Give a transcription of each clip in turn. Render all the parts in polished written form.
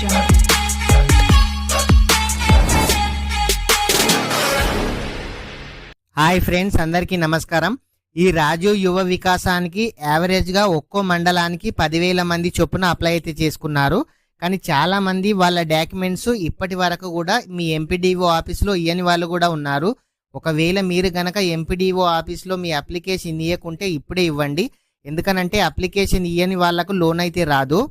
jungle. Hi friends, అందరికీ నమస్కారం. ఈ రాజు యువ వికాసానికి యావరేజ్గా ఒక్కో మండలానికి 10,000 మంది చొప్పున అప్లై అయితే చేసుకున్నారు. కానీ చాలా మంది వాళ్ళ డాక్యుమెంట్స్ ఇప్పటి వరకు కూడా మీ ఎంపీడీఓ ఆఫీస్లో ఇయ్యని వాళ్ళు కూడా ఉన్నారు. ఒకవేళ మీరు గనక ఎంపీడీఓ ఆఫీస్లో మీ అప్లికేషన్ ఇవ్వకుంటే ఇప్పుడే ఇవ్వండి. ఎందుకనంటే అప్లికేషన్ ఇయ్యని వాళ్లకు లోన్ అయితే రాదు.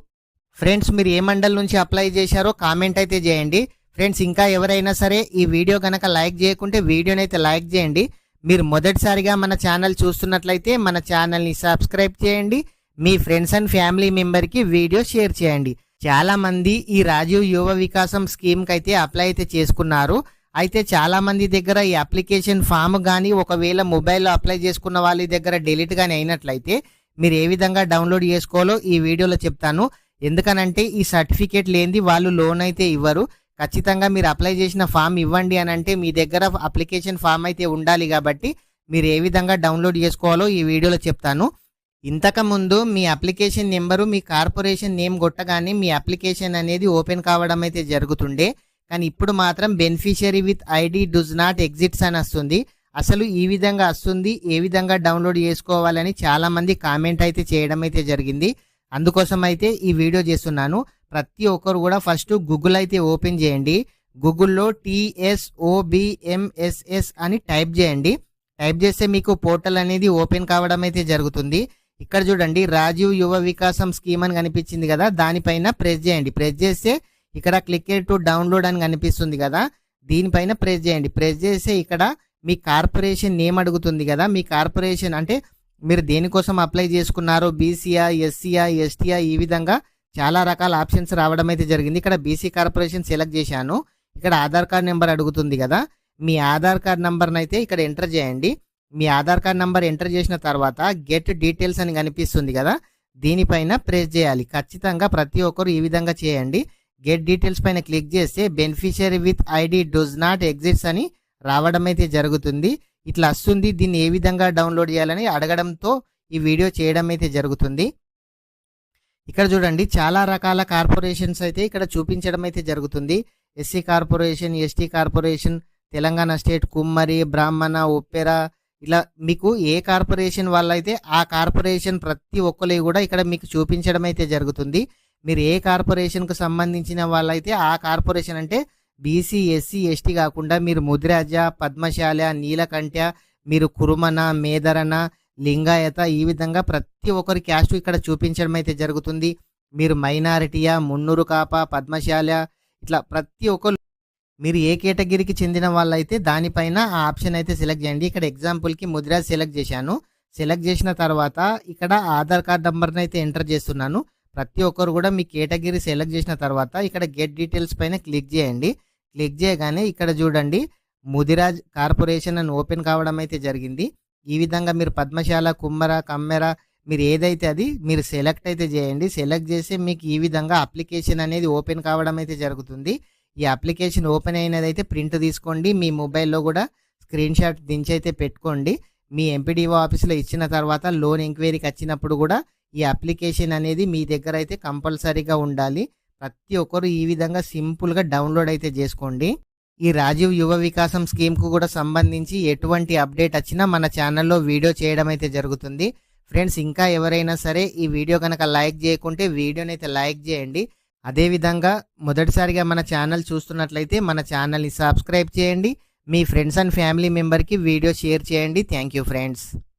ఫ్రెండ్స్, మీరు ఏ మండల్ నుంచి అప్లై చేశారో కామెంట్ అయితే చేయండి. ఫ్రెండ్స్, ఇంకా ఎవరైనా సరే ఈ వీడియో కనుక లైక్ చేయకుంటే వీడియోని అయితే లైక్ చేయండి. మీరు మొదటిసారిగా మన ఛానల్ చూస్తున్నట్లయితే మన ఛానల్ని సబ్స్క్రైబ్ చేయండి. మీ ఫ్రెండ్స్ అండ్ ఫ్యామిలీ మెంబర్కి వీడియో షేర్ చేయండి. చాలా మంది ఈ రాజీవ్ యువ వికాసం స్కీమ్కి అయితే అప్లై అయితే చేసుకున్నారు. అయితే చాలా మంది దగ్గర ఈ అప్లికేషన్ ఫామ్ కానీ ఒకవేళ మొబైల్లో అప్లై చేసుకున్న వాళ్ళ దగ్గర డిలీట్ కానీ అయినట్లయితే మీరు ఏ విధంగా డౌన్లోడ్ చేసుకోవాలో ఈ వీడియోలో చెప్తాను. ఎందుకనంటే ఈ సర్టిఫికేట్ లేనిది వాళ్ళు లోన్ అయితే ఇవ్వరు. ఖచ్చితంగా మీరు అప్లై చేసిన ఫామ్ ఇవ్వండి అని అంటే మీ దగ్గర అప్లికేషన్ ఫామ్ అయితే ఉండాలి. కాబట్టి మీరు ఏ విధంగా డౌన్లోడ్ చేసుకోవాలో ఈ వీడియోలో చెప్తాను. ఇంతకుముందు మీ అప్లికేషన్ నెంబరు మీ కార్పొరేషన్ నేమ్ కొట్టగానే మీ అప్లికేషన్ అనేది ఓపెన్ కావడం అయితే జరుగుతుండే. కానీ ఇప్పుడు మాత్రం beneficiary with ID does not exits అని వస్తుంది. అసలు ఈ విధంగా వస్తుంది, ఏ విధంగా డౌన్లోడ్ చేసుకోవాలని చాలా మంది కామెంట్ అయితే చేయడం అయితే జరిగింది. అందుకోసం అయితే ఈ వీడియో చేస్తున్నాను. ప్రతి ఒక్కరు కూడా ఫస్ట్ గూగుల్ అయితే ఓపెన్ చేయండి. గూగుల్లో TSOBMSS అని టైప్ చేయండి. టైప్ చేస్తే మీకు పోర్టల్ అనేది ఓపెన్ కావడం అయితే జరుగుతుంది. ఇక్కడ చూడండి, రాజీవ్ యువ వికాసం స్కీమ్ అని కనిపించింది కదా, దానిపైన ప్రెస్ చేయండి. ప్రెస్ చేస్తే ఇక్కడ క్లిక్ టు డౌన్లోడ్ అని కనిపిస్తుంది కదా, దీనిపైన ప్రెస్ చేయండి. ప్రెస్ చేస్తే ఇక్కడ మీ కార్పొరేషన్ నేమ్ అడుగుతుంది కదా, మీ కార్పొరేషన్ అంటే మీరు దేనికోసం అప్లై చేసుకున్నారో, బీసీఆ, ఎస్సీఆ, ఎస్టీఆ, ఈ విధంగా చాలా రకాల ఆప్షన్స్ రావడం అయితే జరిగింది. ఇక్కడ బీసీ కార్పొరేషన్ సెలెక్ట్ చేశాను. ఇక్కడ ఆధార్ కార్డ్ నెంబర్ అడుగుతుంది కదా, మీ ఆధార్ కార్డ్ నెంబర్ని అయితే ఇక్కడ ఎంటర్ చేయండి. మీ ఆధార్ కార్డ్ నెంబర్ ఎంటర్ చేసిన తర్వాత గెట్ డీటెయిల్స్ అని కనిపిస్తుంది కదా, దీనిపైన ప్రెస్ చేయాలి. ఖచ్చితంగా ప్రతి ఒక్కరు ఈ విధంగా చేయండి. గెట్ డీటెయిల్స్ పైన క్లిక్ చేస్తే beneficiary with ID does not exits అని రావడం అయితే జరుగుతుంది. ఇట్లా వస్తుంది. దీన్ని ఏ విధంగా డౌన్లోడ్ చేయాలని అడగడంతో ఈ వీడియో చేయడం అయితే జరుగుతుంది. ఇక్కడ చూడండి, చాలా రకాల కార్పొరేషన్స్ అయితే ఇక్కడ చూపించడం అయితే జరుగుతుంది. SC corporation, ST corporation, Telangana state, కుమ్మరి, బ్రాహ్మణ, ఉప్పెర, ఇలా మీకు ఏ కార్పొరేషన్ వాళ్ళైతే ఆ కార్పొరేషన్ ప్రతి ఒక్కరి కూడా ఇక్కడ మీకు చూపించడం అయితే జరుగుతుంది. మీరు ఏ కార్పొరేషన్కు సంబంధించిన వాళ్ళైతే ఆ కార్పొరేషన్ అంటే బీసీ, ఎస్సీ, ఎస్టీ కాకుండా మీరు ముదిరాజ, పద్మశాల, నీలకంఠ, మీరు కురుమన, మేదరన, లింగాయత, ఈ విధంగా ప్రతి ఒక్కరి క్యాస్ట్ ఇక్కడ చూపించడం అయితే జరుగుతుంది. మీరు మైనారిటీయా, మున్నూరు కాప, పద్మశాల, ఇట్లా ప్రతి ఒక్కరు మీరు ఏ కేటగిరీకి చెందిన వాళ్ళైతే దానిపైన ఆ ఆప్షన్ అయితే సెలెక్ట్ చేయండి. ఇక్కడ ఎగ్జాంపుల్కి ముదిరాజ్ సెలెక్ట్ చేశాను. సెలెక్ట్ చేసిన తర్వాత ఇక్కడ ఆధార్ కార్డ్ నెంబర్ని అయితే ఎంటర్ చేస్తున్నాను. ప్రతి ఒక్కరు కూడా మీ కేటగిరీ సెలెక్ట్ చేసిన తర్వాత ఇక్కడ గెట్ డీటెయిల్స్ పైన క్లిక్ చేయండి. క్లిక్ చేయగానే ఇక్కడ చూడండి, ముదిరాజ్ కార్పొరేషన్ అని ఓపెన్ కావడం అయితే జరిగింది. ఈ విధంగా మీరు పద్మశాల, కుమ్మర, కమ్మెర, మీరు ఏదైతే అది మీరు సెలెక్ట్ అయితే చేయండి. సెలెక్ట్ చేసి మీకు ఈ విధంగా అప్లికేషన్ అనేది ఓపెన్ కావడం అయితే జరుగుతుంది. ఈ అప్లికేషన్ ఓపెన్ అయినదైతే ప్రింట్ తీసుకోండి. మీ మొబైల్లో కూడా స్క్రీన్ షాట్ దించి అయితే పెట్టుకోండి. మీ ఎంపీడీఓ ఆఫీస్లో ఇచ్చిన తర్వాత లోన్ ఎంక్వైరీకి వచ్చినప్పుడు కూడా ఈ అప్లికేషన్ అనేది మీ దగ్గర అయితే కంపల్సరీగా ఉండాలి. ప్రతి ఒక్కరు ఈ విధంగా సింపుల్గా డౌన్లోడ్ అయితే చేసుకోండి. ఈ రాజీవ్ యువ వికాసం స్కీమ్కు కూడా సంబంధించి ఎటువంటి అప్డేట్ వచ్చినా మన ఛానల్లో వీడియో చేయడం అయితే జరుగుతుంది. ఫ్రెండ్స్, ఇంకా ఎవరైనా సరే ఈ వీడియో కనుక లైక్ చేయకుంటే వీడియోని అయితే లైక్ చేయండి. అదేవిధంగా మొదటిసారిగా మన ఛానల్ చూస్తున్నట్లయితే మన ఛానల్ని సబ్స్క్రైబ్ చేయండి. మీ ఫ్రెండ్స్ అండ్ ఫ్యామిలీ మెంబర్కి వీడియో షేర్ చేయండి. Thank you friends.